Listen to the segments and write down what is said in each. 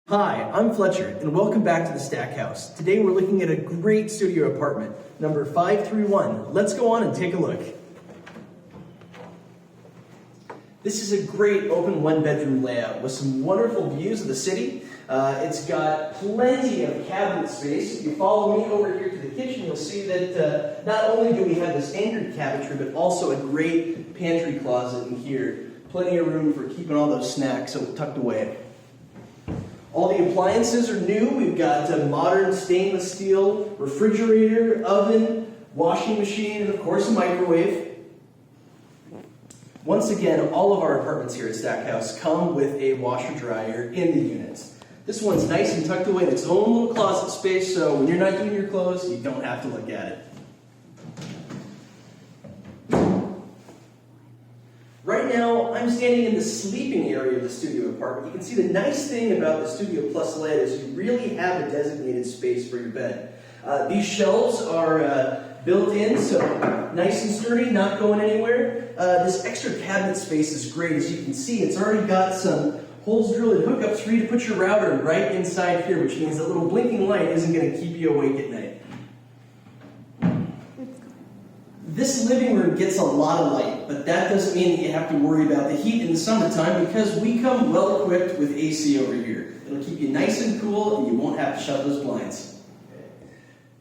Hi, I'm Fletcher, and welcome back to the Stackhouse. Today we're looking at a great studio apartment, number 531. Let's go on and take a look. This is a great open one-bedroom layout with some wonderful views of the city. It's got plenty of cabinet space. If you follow me over here to the kitchen, you'll see that not only do we have this anchored cabinetry, but also a great pantry closet in here. Plenty of room for keeping all those snacks tucked away. All the appliances are new. We've got a modern stainless steel refrigerator, oven, washing machine, and of course a microwave. Once again, all of our apartments here at Stackhouse come with a washer dryer in the units. This one's nice and tucked away in its own little closet space, so when you're not doing your clothes, you don't have to look at it. Right now, I'm standing in the sleeping area of the studio apartment. You can see the nice thing about the Studio Plus layout is you really have a designated space for your bed. These shelves are built in, so nice and sturdy, not going anywhere. This extra cabinet space is great. As you can see, it's already got some holes drilled and hookups for you to put your router right inside here, which means that little blinking light isn't going to keep you awake at night. This living room gets a lot of light, but that doesn't mean that you have to worry about the heat in the summertime because we come well equipped with AC over here. It'll keep you nice and cool and you won't have to shut those blinds.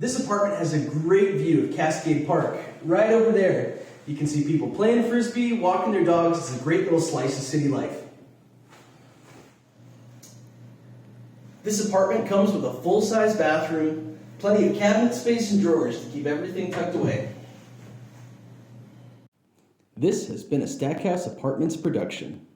This apartment has a great view of Cascade Park, right over there. You can see people playing frisbee, walking their dogs. It's a great little slice of city life. This apartment comes with a full-size bathroom, plenty of cabinet space and drawers to keep everything tucked away. This has been a Stackhouse Apartments production.